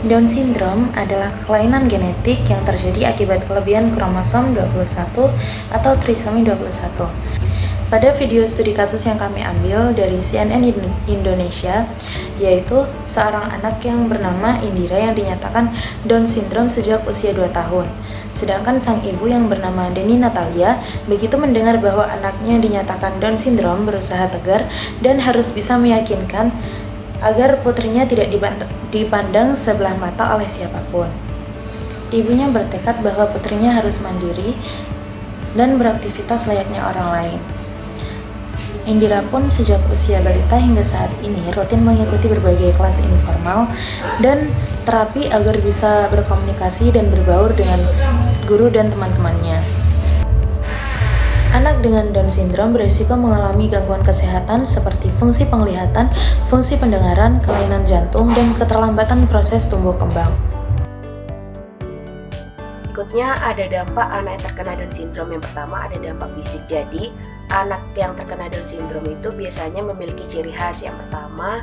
Down syndrome adalah kelainan genetik yang terjadi akibat kelebihan kromosom 21 atau trisomi 21. Pada video studi kasus yang kami ambil dari CNN Indonesia, yaitu seorang anak yang bernama Indira yang dinyatakan Down syndrome sejak usia 2 tahun. Sedangkan sang ibu yang bernama Deni Natalia begitu mendengar bahwa anaknya dinyatakan Down syndrome berusaha tegar dan harus bisa meyakinkan agar putrinya tidak dipandang sebelah mata oleh siapapun. Ibunya bertekad bahwa putrinya harus mandiri dan beraktivitas layaknya orang lain. Indira pun sejak usia balita hingga saat ini rutin mengikuti berbagai kelas informal dan terapi agar bisa berkomunikasi dan berbaur dengan guru dan teman-temannya. Anak dengan Down syndrome berisiko mengalami gangguan kesehatan seperti fungsi penglihatan, fungsi pendengaran, kelainan jantung, dan keterlambatan proses tumbuh kembang. Berikutnya ada dampak anak yang terkena Down syndrome. Yang pertama ada dampak fisik. Jadi anak yang terkena Down syndrome itu biasanya memiliki ciri khas. Yang pertama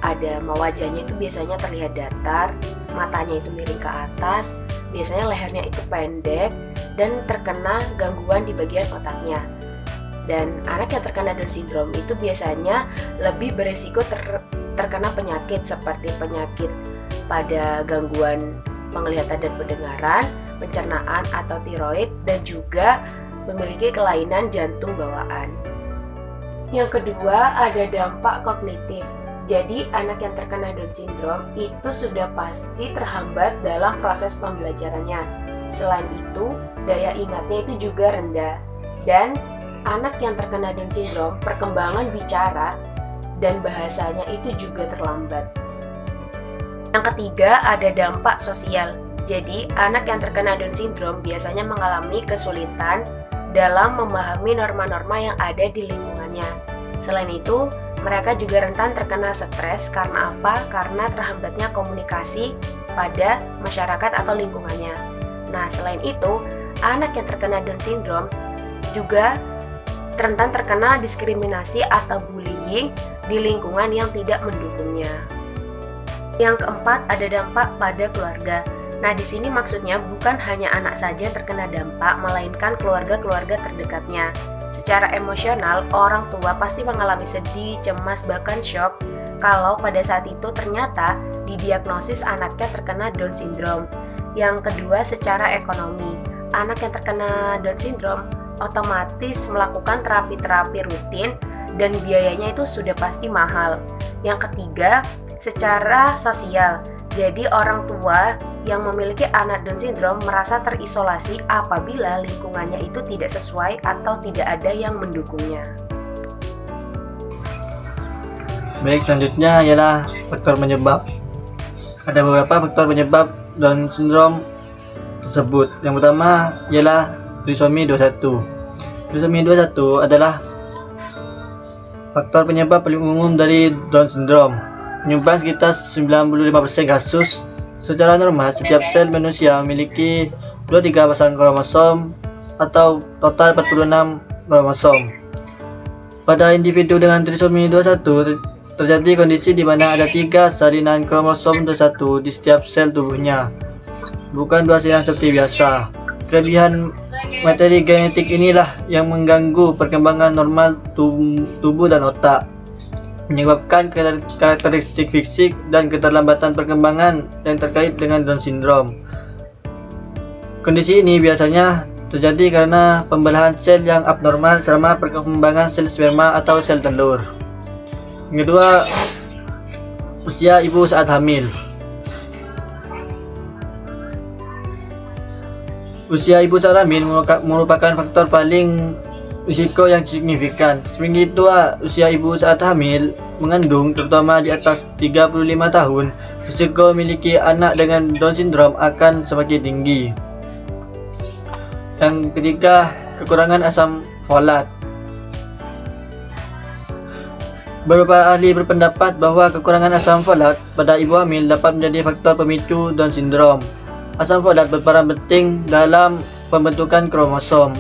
ada wajahnya itu biasanya terlihat datar, matanya itu miring ke atas, biasanya lehernya itu pendek, dan terkena gangguan di bagian otaknya. Dan anak yang terkena Down syndrome itu biasanya lebih beresiko terkena penyakit seperti penyakit pada gangguan penglihatan dan pendengaran, pencernaan atau tiroid, dan juga memiliki kelainan jantung bawaan. Yang kedua ada dampak kognitif. Jadi anak yang terkena Down syndrome itu sudah pasti terhambat dalam proses pembelajarannya. Selain itu, daya ingatnya itu juga rendah. Dan anak yang terkena Down syndrome, perkembangan bicara dan bahasanya itu juga terlambat. Yang ketiga ada dampak sosial. Jadi anak yang terkena Down syndrome biasanya mengalami kesulitan dalam memahami norma-norma yang ada di lingkungannya. Selain itu, mereka juga rentan terkena stres karena apa? Karena terhambatnya komunikasi pada masyarakat atau lingkungannya. Nah, selain itu, anak yang terkena Down syndrome juga rentan terkena diskriminasi atau bullying di lingkungan yang tidak mendukungnya. Yang keempat, ada dampak pada keluarga. Nah, di sini maksudnya bukan hanya anak saja yang terkena dampak, melainkan keluarga-keluarga terdekatnya. Secara emosional, orang tua pasti mengalami sedih, cemas, bahkan shock kalau pada saat itu ternyata didiagnosis anaknya terkena Down syndrome. Yang kedua, secara ekonomi. Anak yang terkena Down syndrome otomatis melakukan terapi-terapi rutin dan biayanya itu sudah pasti mahal. Yang ketiga, secara sosial. Jadi orang tua yang memiliki anak Down syndrome merasa terisolasi apabila lingkungannya itu tidak sesuai atau tidak ada yang mendukungnya. Baik, selanjutnya ialah faktor penyebab. Ada beberapa faktor penyebab Down syndrome tersebut. Yang pertama ialah trisomi 21. Trisomi 21 adalah faktor penyebab paling umum dari Down syndrome, menyumbang sekitar 95% kasus. Secara normal, setiap sel manusia memiliki 23 pasang kromosom atau total 46 kromosom. Pada individu dengan trisomi 21, terjadi kondisi di mana ada 3 salinan kromosom 21 di setiap sel tubuhnya, bukan 2 salinan seperti biasa. Kelebihan materi genetik inilah yang mengganggu perkembangan normal tubuh dan otak, menyebabkan karakteristik fisik dan keterlambatan perkembangan yang terkait dengan Down syndrome. Kondisi ini biasanya terjadi karena pembelahan sel yang abnormal selama perkembangan sel sperma atau sel telur. Yang kedua, usia ibu saat hamil. Usia ibu saat hamil merupakan faktor paling risiko yang signifikan. Semakin tua usia ibu saat hamil mengandung, terutama di atas 35 tahun, risiko memiliki anak dengan Down syndrome akan semakin tinggi. Yang ketiga, kekurangan asam folat. Beberapa ahli berpendapat bahwa kekurangan asam folat pada ibu hamil dapat menjadi faktor pemicu Down syndrome. Asam folat berperan penting dalam pembentukan kromosom.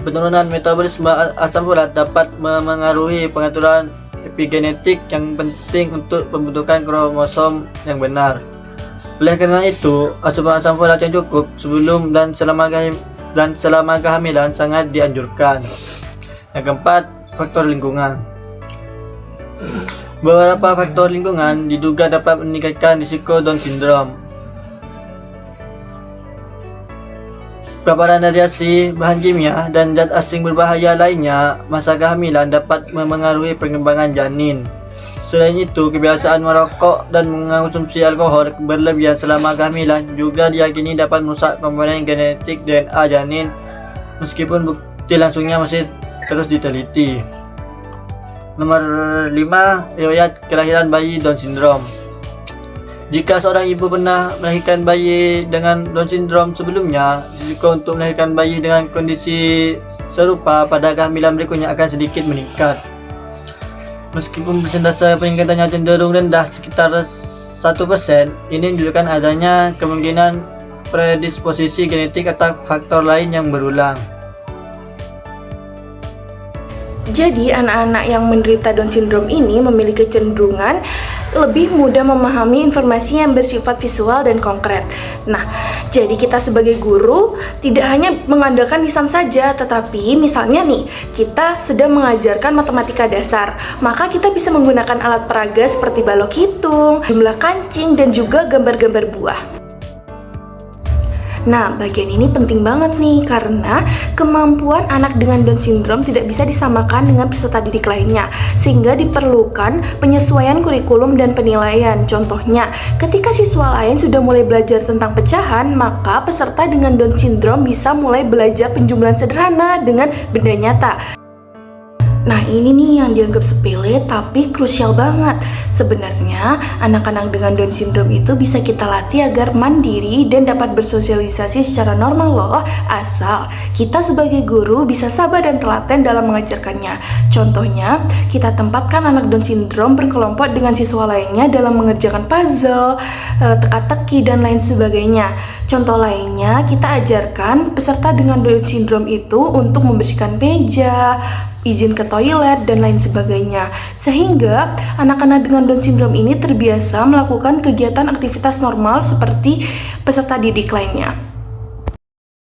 Penurunan metabolisme asam folat dapat memengaruhi pengaturan kopi genetik yang penting untuk pembentukan kromosom yang benar. Oleh karena itu, asupan asam folat yang cukup sebelum dan selama kehamilan sangat dianjurkan. Yang keempat, faktor lingkungan. Beberapa faktor lingkungan diduga dapat meningkatkan risiko Down syndrome. Paparan radiasi, bahan kimia, dan zat asing berbahaya lainnya masa kehamilan dapat memengaruhi perkembangan janin. Selain itu, kebiasaan merokok dan mengonsumsi alkohol berlebihan selama kehamilan juga diyakini dapat merusak komponen genetik DNA janin, meskipun bukti langsungnya masih terus diteliti. Nomor 5, riwayat kelahiran bayi Down syndrome. Jika seorang ibu pernah melahirkan bayi dengan Down syndrome sebelumnya, risiko untuk melahirkan bayi dengan kondisi serupa pada kehamilan berikutnya akan sedikit meningkat. Meskipun persentase peningkatannya cenderung rendah sekitar 1%, ini menunjukkan adanya kemungkinan predisposisi genetik atau faktor lain yang berulang. Jadi anak-anak yang menderita Down syndrome ini memiliki kecenderungan lebih mudah memahami informasi yang bersifat visual dan konkret. Nah, jadi kita sebagai guru tidak hanya mengandalkan lisan saja, tetapi misalnya nih, kita sedang mengajarkan matematika dasar, maka kita bisa menggunakan alat peraga seperti balok hitung, jumlah kancing, dan juga gambar-gambar buah. Nah, bagian ini penting banget nih karena kemampuan anak dengan Down syndrome tidak bisa disamakan dengan peserta didik lainnya, sehingga diperlukan penyesuaian kurikulum dan penilaian. Contohnya, ketika siswa lain sudah mulai belajar tentang pecahan, maka peserta dengan Down syndrome bisa mulai belajar penjumlahan sederhana dengan benda nyata. Nah, ini nih yang dianggap sepele tapi krusial banget. Sebenarnya anak-anak dengan Down syndrome itu bisa kita latih agar mandiri dan dapat bersosialisasi secara normal loh, asal kita sebagai guru bisa sabar dan telaten dalam mengajarkannya. Contohnya, kita tempatkan anak Down syndrome berkelompok dengan siswa lainnya dalam mengerjakan puzzle, teka-teki, dan lain sebagainya. Contoh lainnya, kita ajarkan peserta dengan Down syndrome itu untuk membersihkan meja, izin ke toilet, dan lain sebagainya, sehingga anak-anak dengan Down syndrome ini terbiasa melakukan kegiatan aktivitas normal seperti peserta didik lainnya.